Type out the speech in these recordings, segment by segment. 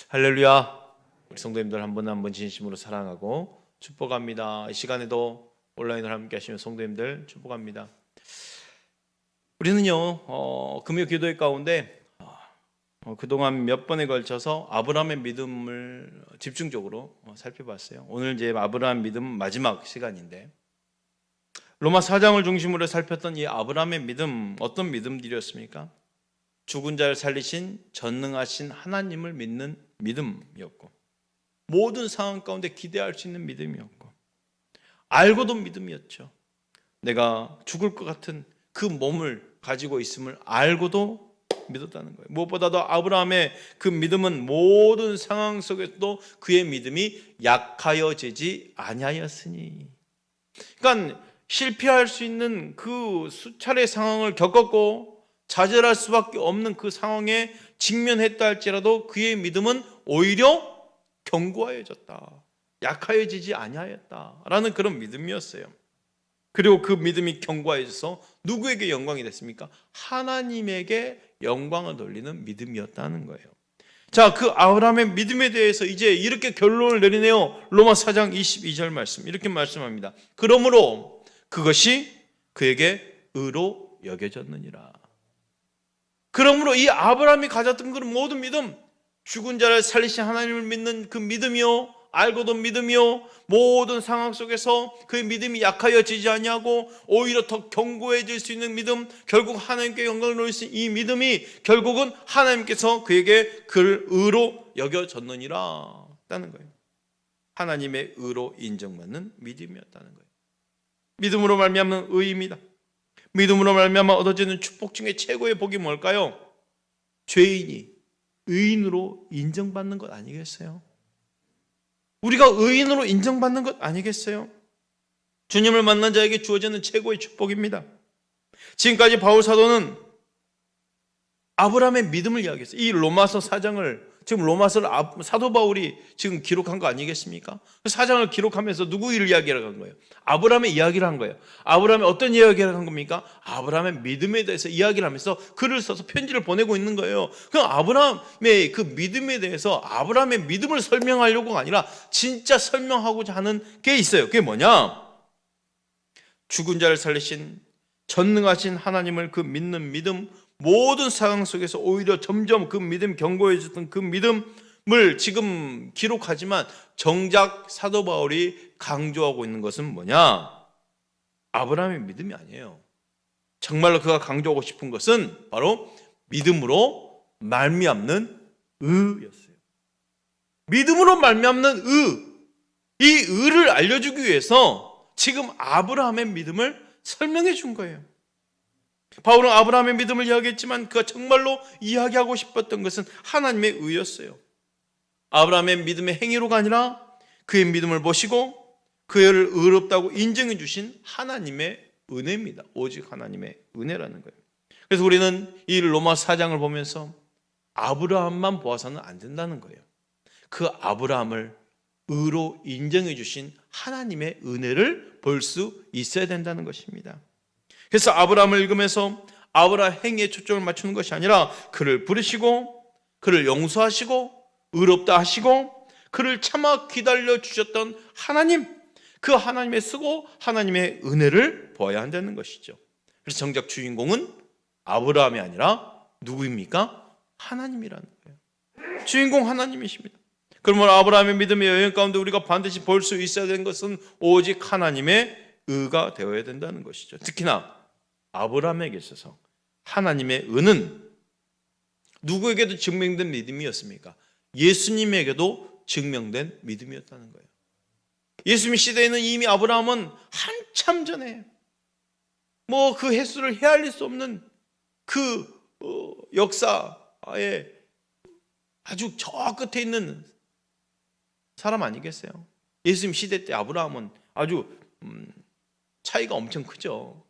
할렐루야. 우리 성도님들 한 분 한 분 진심으로 사랑하고 축복합니다. 이 시간에도 온라인으로 함께 하시는 성도님들 축복합니다. 우리는요 금요 기도회 가운데 그동안 몇 번에 걸쳐서 아브라함의 믿음을 집중적으로 살펴봤어요. 오늘 이제 아브라함 믿음 마지막 시간인데, 로마 4장을 중심으로 살폈던 이 아브라함의 믿음, 어떤 믿음들이었습니까? 죽은 자를 살리신 전능하신 하나님을 믿는 믿음이었고, 모든 상황 가운데 기대할 수 있는 믿음이었고, 알고도 믿음이었죠. 내가 죽을 것 같은 그 몸을 가지고 있음을 알고도 믿었다는 거예요. 무엇보다도 아브라함의 그 믿음은 모든 상황 속에서도 그의 믿음이 약하여지지 아니하였으니, 그러니까 실패할 수 있는 그 수차례 상황을 겪었고 좌절할 수밖에 없는 그 상황에 직면했다 할지라도 그의 믿음은 오히려 견고하여졌다, 약하여지지 아니하였다라는 그런 믿음이었어요. 그리고 그 믿음이 견고해져서 누구에게 영광이 됐습니까? 하나님에게 영광을 돌리는 믿음이었다는 거예요. 자, 그 아브라함의 믿음에 대해서 이제 이렇게 결론을 내리네요. 로마 4장 22절 말씀 이렇게 말씀합니다. 그러므로 그것이 그에게 의로 여겨졌느니라. 그러므로 이 아브라함이 가졌던 그 모든 믿음, 죽은 자를 살리신 하나님을 믿는 그 믿음이요, 알고도 믿음이요, 모든 상황 속에서 그의 믿음이 약하여지지 아니하고 오히려 더 견고해질 수 있는 믿음, 결국 하나님께 영광을 돌릴 수 있는 이 믿음이 결국은 하나님께서 그에게 그를 의로 여겨졌느니라 라는 거예요. 하나님의 의로 인정받는 믿음이었다는 거예요. 믿음으로 말미암는 의입니다. 믿음으로 말미암아 얻어지는 축복 중에 최고의 복이 뭘까요? 죄인이 의인으로 인정받는 것 아니겠어요? 우리가 의인으로 인정받는 것 아니겠어요? 주님을 만난 자에게 주어지는 최고의 축복입니다. 지금까지 바울 사도는 아브라함의 믿음을 이야기했어요. 이 로마서 4장을 지금 로마서를 사도 바울이 지금 기록한 거 아니겠습니까? 그 4장을 기록하면서 누구 일을 이야기를 한 거예요? 아브라함의 이야기를 한 거예요. 아브라함이 어떤 이야기를 한 겁니까? 아브라함의 믿음에 대해서 이야기를 하면서 글을 써서 편지를 보내고 있는 거예요. 그럼 아브라함의 그 믿음에 대해서 아브라함의 믿음을 설명하려고가 아니라 진짜 설명하고자 하는 게 있어요. 그게 뭐냐? 죽은 자를 살리신 전능하신 하나님을 그 믿는 믿음, 모든 상황 속에서 오히려 점점 그 믿음, 견고해졌던 그 믿음을 지금 기록하지만 정작 사도 바울이 강조하고 있는 것은 뭐냐? 아브라함의 믿음이 아니에요. 정말로 그가 강조하고 싶은 것은 바로 믿음으로 말미암는 의였어요. 믿음으로 말미암는 의, 이 의를 알려주기 위해서 지금 아브라함의 믿음을 설명해 준 거예요. 바울은 아브라함의 믿음을 이야기했지만 그가 정말로 이야기하고 싶었던 것은 하나님의 의였어요. 아브라함의 믿음의 행위로가 아니라 그의 믿음을 보시고 그를 의롭다고 인정해 주신 하나님의 은혜입니다. 오직 하나님의 은혜라는 거예요. 그래서 우리는 이 로마 4장을 보면서 아브라함만 보아서는 안 된다는 거예요. 그 아브라함을 의로 인정해 주신 하나님의 은혜를 볼 수 있어야 된다는 것입니다. 그래서 아브라함을 읽으면서 아브라함 행위에 초점을 맞추는 것이 아니라 그를 부르시고 그를 용서하시고 의롭다 하시고 그를 참아 기다려 주셨던 하나님, 그 하나님의 쓰고 하나님의 은혜를 보아야 한다는 것이죠. 그래서 정작 주인공은 아브라함이 아니라 누구입니까? 하나님이라는 거예요. 주인공 하나님이십니다. 그러므로 아브라함의 믿음의 여행 가운데 우리가 반드시 볼 수 있어야 되는 것은 오직 하나님의 의가 되어야 된다는 것이죠. 특히나 아브라함에게 있어서 하나님의 의는 누구에게도 증명된 믿음이었습니까? 예수님에게도 증명된 믿음이었다는 거예요. 예수님 시대에는 이미 아브라함은 한참 전에 그 횟수를 헤아릴 수 없는 그 역사의 아주 저 끝에 있는 사람 아니겠어요? 예수님 시대 때 아브라함은 아주 차이가 엄청 크죠.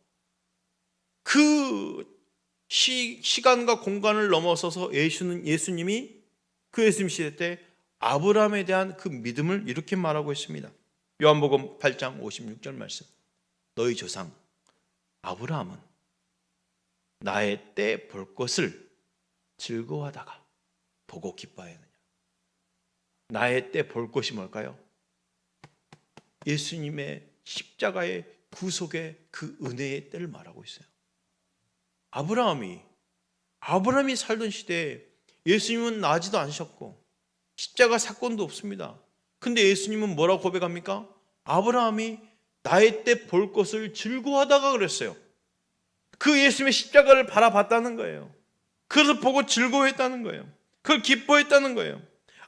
그 시간과 공간을 넘어서서 예수님이 그 예수님 시대 때 아브라함에 대한 그 믿음을 이렇게 말하고 있습니다. 요한복음 8장 56절 말씀. 너희 조상 아브라함은 나의 때 볼 것을 즐거워하다가 보고 기뻐하느냐. 나의 때 볼 것이 뭘까요? 예수님의 십자가의 구속의 그 은혜의 때를 말하고 있어요. 아브라함이 살던 시대에 예수님은 나지도 않으셨고 십자가 사건도 없습니다. 근데 예수님은 뭐라고 고백합니까? 아브라함이 나의 때 볼 것을 즐거워하다가 그랬어요. 그 예수님의 십자가를 바라봤다는 거예요. 그래서 보고 즐거워했다는 거예요. 그걸 기뻐했다는 거예요.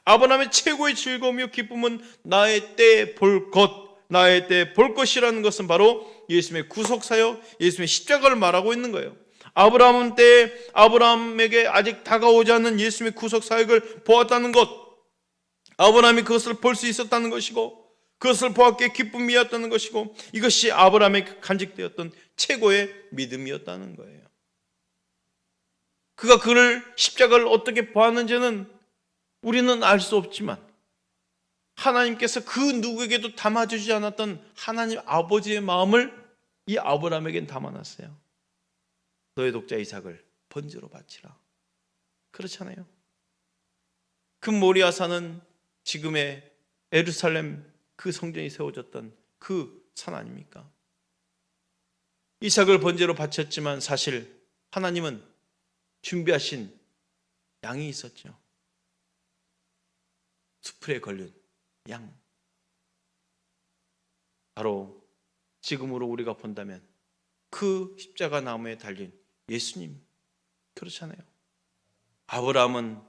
아브라함의 최고의 즐거움이요 기쁨은 나의 때 볼 것, 나의 때 볼 것이라는 것은 바로 예수님의 구속사역, 예수님의 십자가를 말하고 있는 거예요. 아브라함은 때 아브라함에게 아직 다가오지 않는 예수님의 구속사역을 보았다는 것, 아브라함이 그것을 볼 수 있었다는 것이고 그것을 보았기에 기쁨이었다는 것이고 이것이 아브라함에게 간직되었던 최고의 믿음이었다는 거예요. 그가 그를 십자가를 어떻게 보았는지는 우리는 알 수 없지만 하나님께서 그 누구에게도 담아주지 않았던 하나님 아버지의 마음을 이 아브라함에겐 담아놨어요. 너의 독자 이삭을 번제로 바치라. 그렇잖아요. 그 모리아산은 지금의 예루살렘 그 성전이 세워졌던 그 산 아닙니까? 이삭을 번제로 바쳤지만 사실 하나님은 준비하신 양이 있었죠. 수풀에 걸린 양. 바로 지금으로 우리가 본다면 그 십자가 나무에 달린 예수님. 그렇잖아요. 아브라함은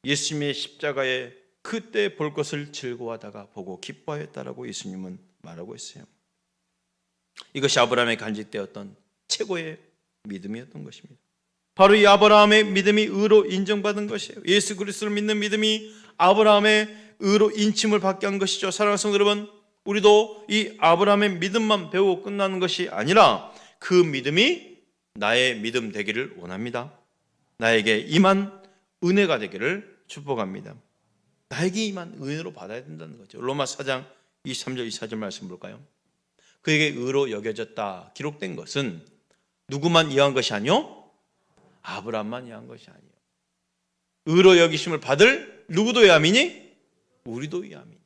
예수님의 십자가에 그때 볼 것을 즐거워하다가 보고 기뻐했다라고 예수님은 말하고 있어요. 이것이 아브라함의 간직되었던 최고의 믿음이었던 것입니다. 바로 이 아브라함의 믿음이 의로 인정받은 것이에요. 예수 그리스도를 믿는 믿음이 아브라함의 의로 인침을 받게 한 것이죠. 사랑하는 성도 여러분, 우리도 이 아브라함의 믿음만 배우고 끝나는 것이 아니라 그 믿음이 나의 믿음 되기를 원합니다. 나에게 임한 은혜가 되기를 축복합니다. 나에게 임한 은혜로 받아야 된다는 거죠. 로마 4장 23절 24절 말씀 볼까요? 그에게 의로 여겨졌다 기록된 것은 누구만 이해한 것이 아니요? 아브라함만 이해한 것이 아니요. 의로 여기심을 받을 누구도 이해함이니? 우리도 이해함이니.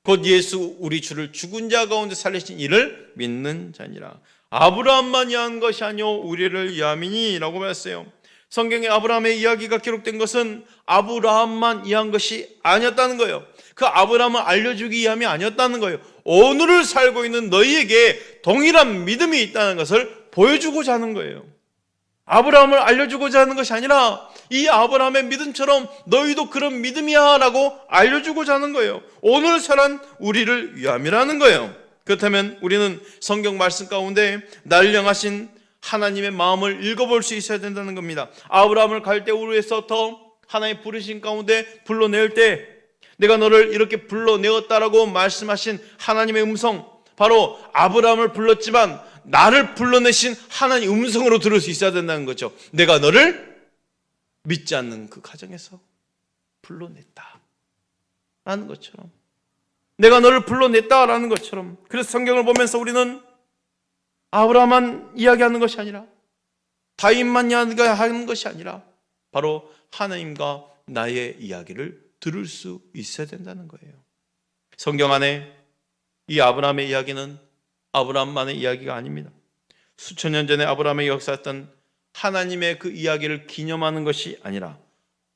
곧 예수 우리 주를 죽은 자 가운데 살리신 이를 믿는 자니라. 아브라함만 이해한 것이 아니요 우리를 이해함이니 라고 말했어요. 성경에 아브라함의 이야기가 기록된 것은 아브라함만 이해한 것이 아니었다는 거예요. 그 아브라함을 알려주기 위함이 아니었다는 거예요. 오늘을 살고 있는 너희에게 동일한 믿음이 있다는 것을 보여주고자 하는 거예요. 아브라함을 알려주고자 하는 것이 아니라 이 아브라함의 믿음처럼 너희도 그런 믿음이야 라고 알려주고자 하는 거예요. 오늘 살한 우리를 위함이라는 거예요. 그렇다면 우리는 성경 말씀 가운데 날 향하신 하나님의 마음을 읽어볼 수 있어야 된다는 겁니다. 아브라함을 갈대우르에서부터 하나님 부르신 가운데 불러낼 때 내가 너를 이렇게 불러내었다라고 말씀하신 하나님의 음성, 바로 아브라함을 불렀지만 나를 불러내신 하나님 음성으로 들을 수 있어야 된다는 거죠. 내가 너를 믿지 않는 그 가정에서 불러냈다 라는 것처럼, 내가 너를 불러냈다라는 것처럼. 그래서 성경을 보면서 우리는 아브라함만 이야기하는 것이 아니라 다윗만 이야기하는 것이 아니라 바로 하나님과 나의 이야기를 들을 수 있어야 된다는 거예요. 성경 안에 이 아브라함의 이야기는 아브라함만의 이야기가 아닙니다. 수천 년 전에 아브라함의 역사했던 하나님의 그 이야기를 기념하는 것이 아니라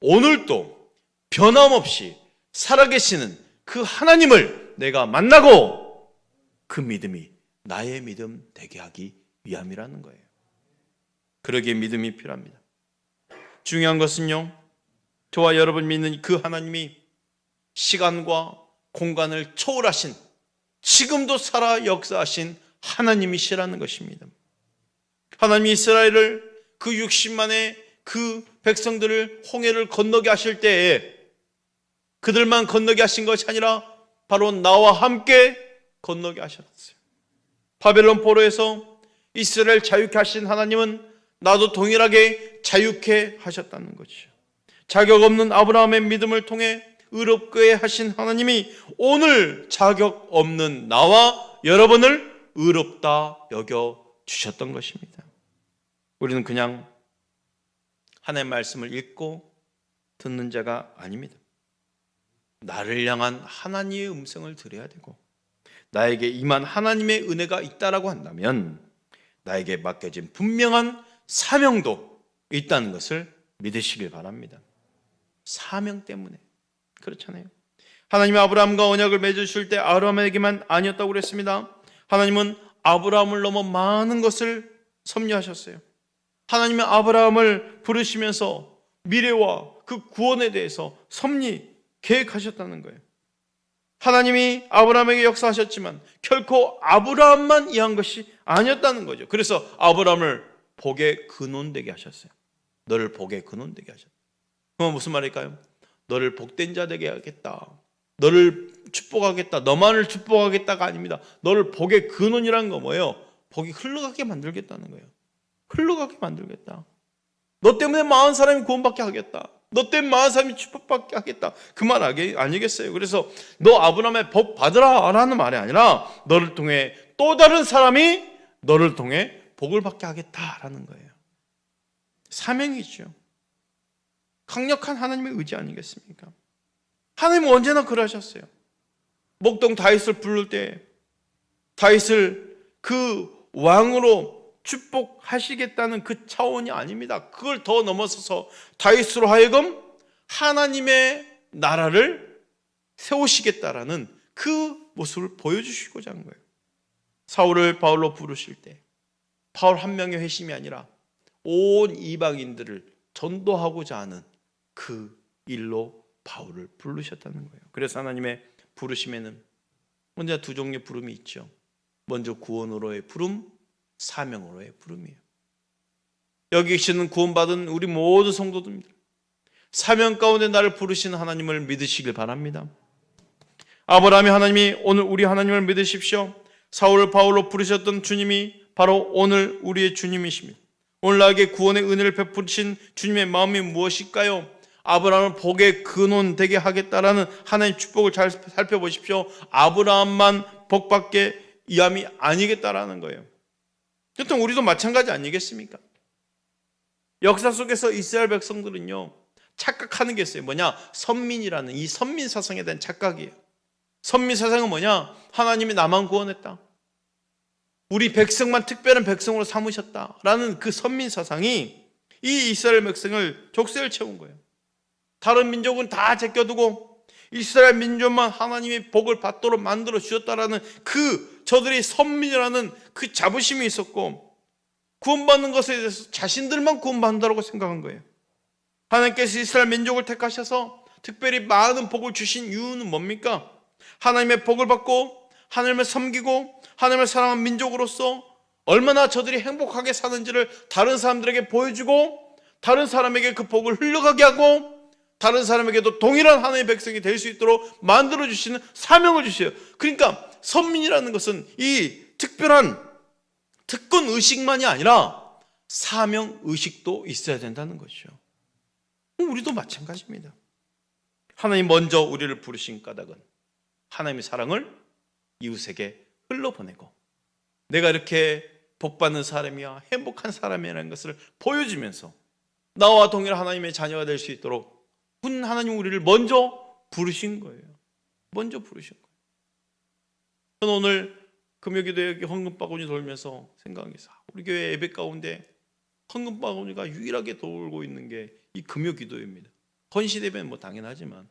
오늘도 변함없이 살아계시는 그 하나님을 내가 만나고 그 믿음이 나의 믿음 되게 하기 위함이라는 거예요. 그러기에 믿음이 필요합니다. 중요한 것은요, 저와 여러분 믿는 그 하나님이 시간과 공간을 초월하신, 지금도 살아 역사하신 하나님이시라는 것입니다. 하나님이 이스라엘을 그 60만의 그 백성들을 홍해를 건너게 하실 때에 그들만 건너게 하신 것이 아니라 바로 나와 함께 건너게 하셨어요. 바벨론 포로에서 이스라엘 자유케 하신 하나님은 나도 동일하게 자유케 하셨다는 것이죠. 자격 없는 아브라함의 믿음을 통해 의롭게 하신 하나님이 오늘 자격 없는 나와 여러분을 의롭다 여겨 주셨던 것입니다. 우리는 그냥 하나님의 말씀을 읽고 듣는 자가 아닙니다. 나를 향한 하나님의 음성을 들어야 되고, 나에게 임한 하나님의 은혜가 있다라고 한다면 나에게 맡겨진 분명한 사명도 있다는 것을 믿으시길 바랍니다. 사명 때문에. 그렇잖아요. 하나님이 아브라함과 언약을 맺으실 때 아브라함에게만 아니었다고 그랬습니다. 하나님은 아브라함을 넘어 많은 것을 섭리하셨어요. 하나님이 아브라함을 부르시면서 미래와 그 구원에 대해서 섭리 계획하셨다는 거예요. 하나님이 아브라함에게 역사하셨지만 결코 아브라함만 이해한 것이 아니었다는 거죠. 그래서 아브라함을 복의 근원 되게 하셨어요. 너를 복의 근원 되게 하셨어요. 그건 무슨 말일까요? 너를 복된 자 되게 하겠다, 너를 축복하겠다, 너만을 축복하겠다가 아닙니다. 너를 복의 근원이라는 거 뭐예요? 복이 흘러가게 만들겠다는 거예요. 흘러가게 만들겠다. 너 때문에 많은 사람이 구원받게 하겠다, 너 때문에 많은 사람이 축복받게 하겠다, 그 말 아니겠어요? 그래서 너 아브라함의 복 받으라 라는 말이 아니라 너를 통해 또 다른 사람이 너를 통해 복을 받게 하겠다라는 거예요. 사명이죠. 강력한 하나님의 의지 아니겠습니까? 하나님은 언제나 그러셨어요. 목동 다윗을 부를 때 다윗을 그 왕으로 축복하시겠다는 그 차원이 아닙니다. 그걸 더 넘어서서 다윗으로 하여금 하나님의 나라를 세우시겠다라는 그 모습을 보여주시고자 한 거예요. 사울을 바울로 부르실 때 바울 한 명의 회심이 아니라 온 이방인들을 전도하고자 하는 그 일로 바울을 부르셨다는 거예요. 그래서 하나님의 부르심에는 먼저 두 종류의 부름이 있죠. 먼저 구원으로의 부름, 사명으로의 부름이에요. 여기 계시는 구원받은 우리 모든 성도들입니다. 사명 가운데 나를 부르시는 하나님을 믿으시길 바랍니다. 아브라함이 하나님이 오늘 우리 하나님을 믿으십시오. 사울을 바울로 부르셨던 주님이 바로 오늘 우리의 주님이십니다. 오늘 나에게 구원의 은혜를 베푸신 주님의 마음이 무엇일까요? 아브라함을 복의 근원 되게 하겠다라는 하나님의 축복을 잘 살펴보십시오. 아브라함만 복받게 이함이 아니겠다라는 거예요. 여튼 우리도 마찬가지 아니겠습니까? 역사 속에서 이스라엘 백성들은요, 착각하는 게 있어요. 뭐냐? 선민이라는 이 선민 사상에 대한 착각이에요. 선민 사상은 뭐냐? 하나님이 나만 구원했다, 우리 백성만 특별한 백성으로 삼으셨다라는 그 선민 사상이 이 이스라엘 백성을 족쇄를 채운 거예요. 다른 민족은 다 제껴두고 이스라엘 민족만 하나님의 복을 받도록 만들어 주셨다라는 그 저들의 선민이라는 그 자부심이 있었고, 구원받는 것에 대해서 자신들만 구원받는다고 생각한 거예요. 하나님께서 이스라엘 민족을 택하셔서 특별히 많은 복을 주신 이유는 뭡니까? 하나님의 복을 받고 하나님을 섬기고 하나님을 사랑하는 민족으로서 얼마나 저들이 행복하게 사는지를 다른 사람들에게 보여주고 다른 사람에게 그 복을 흘러가게 하고 다른 사람에게도 동일한 하나님의 백성이 될 수 있도록 만들어주시는 사명을 주셔요. 그러니까 선민이라는 것은 이 특별한 특권 의식만이 아니라 사명 의식도 있어야 된다는 것이죠. 우리도 마찬가지입니다. 하나님 먼저 우리를 부르신 까닭은 하나님의 사랑을 이웃에게 흘러보내고 내가 이렇게 복받는 사람이야, 행복한 사람이라는 것을 보여주면서 나와 동일한 하나님의 자녀가 될 수 있도록 하나님 우리를 먼저 부르신 거예요. 먼저 부르신 거예요. 저는 오늘 금요기도에 여기 헌금바구니 돌면서 생각해서 우리 교회 예배 가운데 헌금바구니가 유일하게 돌고 있는 게 이 금요기도입니다. 헌시대배는 뭐 당연하지만,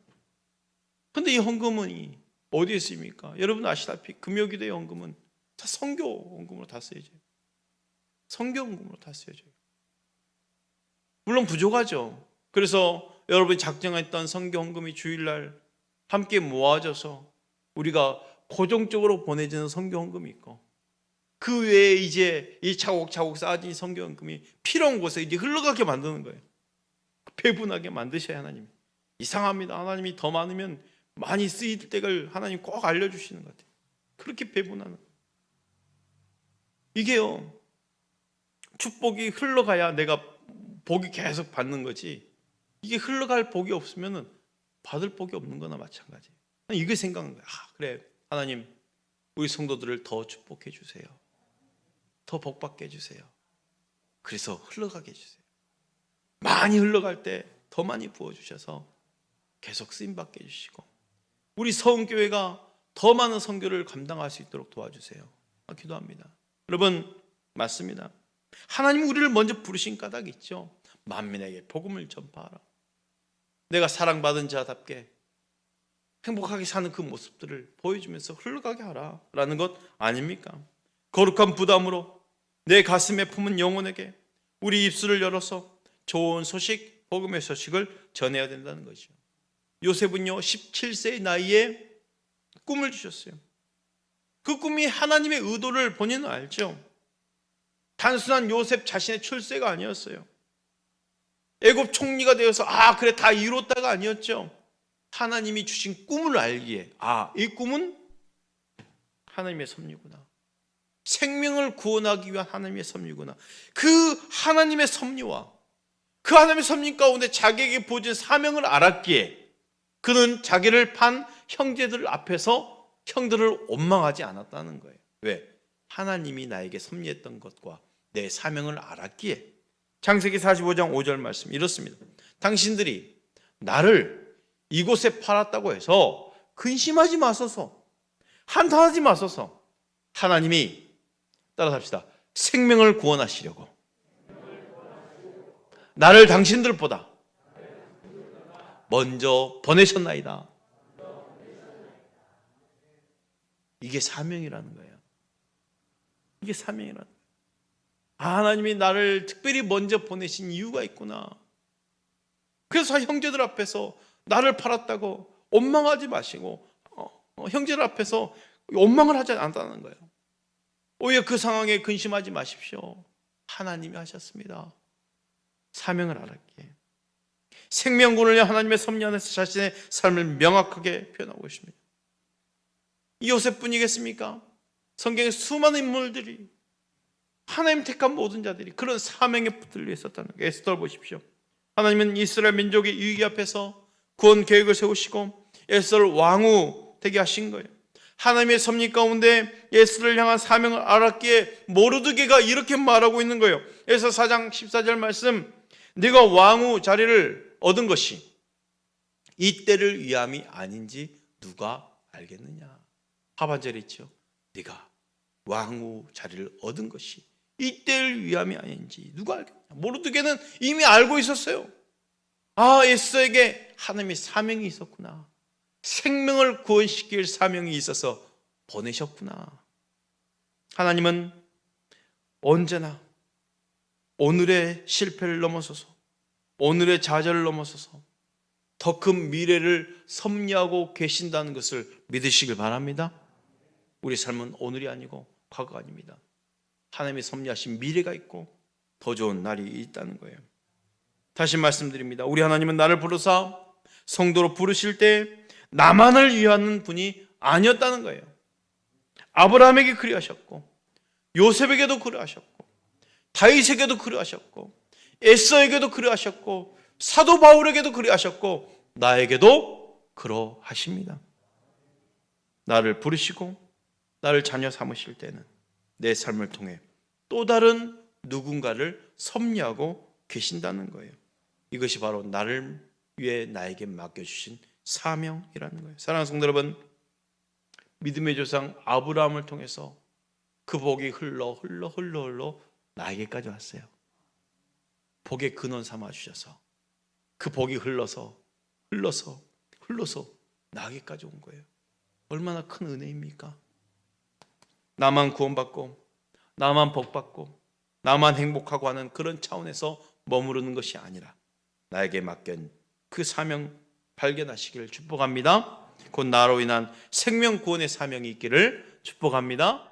근데 이 헌금은 어디에 쓰입니까? 여러분 아시다시피 금요기도의 헌금은 다 선교 헌금으로 다 쓰여져요. 선교 헌금으로 다 쓰여져요. 물론 부족하죠. 그래서 여러분이 작정했던 선교 헌금이 주일날 함께 모아져서 우리가 고정적으로 보내지는 선교 헌금이 있고, 그 외에 이제 이 차곡차곡 쌓아진 선교 헌금이 필요한 곳에 이제 흘러가게 만드는 거예요. 배분하게 만드셔야 하나님. 이상합니다. 하나님이 더 많으면 많이 쓰일 때를 하나님 꼭 알려주시는 것 같아요. 그렇게 배분하는 거예요. 이게요, 축복이 흘러가야 내가 복이 계속 받는 거지, 이게 흘러갈 복이 없으면 받을 복이 없는 거나 마찬가지예요. 이게 생각한 거예요. 그래, 하나님 우리 성도들을 더 축복해 주세요. 더 복받게 해주세요. 그래서 흘러가게 해주세요. 많이 흘러갈 때 더 많이 부어주셔서 계속 쓰임받게 해주시고 우리 서은교회가 더 많은 선교를 감당할 수 있도록 도와주세요. 기도합니다. 여러분, 맞습니다. 하나님 우리를 먼저 부르신 까닭이 있죠. 만민에게 복음을 전파하라. 내가 사랑받은 자답게 행복하게 사는 그 모습들을 보여주면서 흘러가게 하라 라는 것 아닙니까? 거룩한 부담으로 내 가슴에 품은 영혼에게 우리 입술을 열어서 좋은 소식, 복음의 소식을 전해야 된다는 거죠. 요셉은요 17세의 나이에 꿈을 주셨어요. 그 꿈이 하나님의 의도를 본인은 알죠. 단순한 요셉 자신의 출세가 아니었어요. 애굽 총리가 되어서 그래 다 이뤘다가 아니었죠. 하나님이 주신 꿈을 알기에 이 꿈은 하나님의 섭리구나. 생명을 구원하기 위한 하나님의 섭리구나. 그 하나님의 섭리와 그 하나님의 섭리 가운데 자기에게 부어진 사명을 알았기에 그는 자기를 판 형제들 앞에서 형들을 원망하지 않았다는 거예요. 왜? 하나님이 나에게 섭리했던 것과 내 사명을 알았기에. 창세기 45장 5절 말씀 이렇습니다. 당신들이 나를 이곳에 팔았다고 해서 근심하지 마소서, 한탄하지 마소서. 하나님이 따라합시다. 생명을 구원하시려고 나를 당신들보다 먼저 보내셨나이다. 이게 사명이라는 거예요. 이게 사명이라는 거예요. 하나님이 나를 특별히 먼저 보내신 이유가 있구나. 그래서 형제들 앞에서 나를 팔았다고 원망하지 마시고 형제들 앞에서 원망을 하지 않았다는 거예요. 오히려 그 상황에 근심하지 마십시오. 하나님이 하셨습니다. 사명을 알았기에. 생명군을 위한 하나님의 섭리 안에서 자신의 삶을 명확하게 표현하고 있습니다. 이 요셉뿐이겠습니까? 성경의 수많은 인물들이 하나님 택한 모든 자들이 그런 사명에 붙들려 있었다는 거예요. 에스더를 보십시오. 하나님은 이스라엘 민족의 위기 앞에서 구원 계획을 세우시고 에스더를 왕후 되게 하신 거예요. 하나님의 섭리 가운데 에스더를 향한 사명을 알았기에 모르드게가 이렇게 말하고 있는 거예요. 에스더 4장 14절 말씀, 네가 왕후 자리를 얻은 것이 이때를 위함이 아닌지 누가 알겠느냐. 하반절에 있죠. 네가 왕후 자리를 얻은 것이 이때를 위함이 아닌지 누가 알겠냐. 모르드게는 이미 알고 있었어요. 에스더에게 하나님의 사명이 있었구나. 생명을 구원시킬 사명이 있어서 보내셨구나. 하나님은 언제나 오늘의 실패를 넘어서서 오늘의 좌절을 넘어서서 더 큰 미래를 섭리하고 계신다는 것을 믿으시길 바랍니다. 우리 삶은 오늘이 아니고 과거가 아닙니다. 하나님이 섭리하신 미래가 있고 더 좋은 날이 있다는 거예요. 다시 말씀드립니다. 우리 하나님은 나를 부르사 성도로 부르실 때 나만을 위하는 분이 아니었다는 거예요. 아브라함에게 그리하셨고 요셉에게도 그리하셨고 다윗에게도 그리하셨고 에스더에게도 그리하셨고 사도 바울에게도 그리하셨고 나에게도 그러하십니다. 나를 부르시고 나를 자녀 삼으실 때는 내 삶을 통해 또 다른 누군가를 섭리하고 계신다는 거예요. 이것이 바로 나를 위해 나에게 맡겨주신 사명이라는 거예요. 사랑하는 성도 여러분, 믿음의 조상 아브라함을 통해서 그 복이 흘러 나에게까지 왔어요. 복의 근원 삼아 주셔서 그 복이 흘러서 나에게까지 온 거예요. 얼마나 큰 은혜입니까? 나만 구원받고 나만 복받고 나만 행복하고 하는 그런 차원에서 머무르는 것이 아니라 나에게 맡긴 그 사명 발견하시기를 축복합니다. 곧 나로 인한 생명 구원의 사명이 있기를 축복합니다.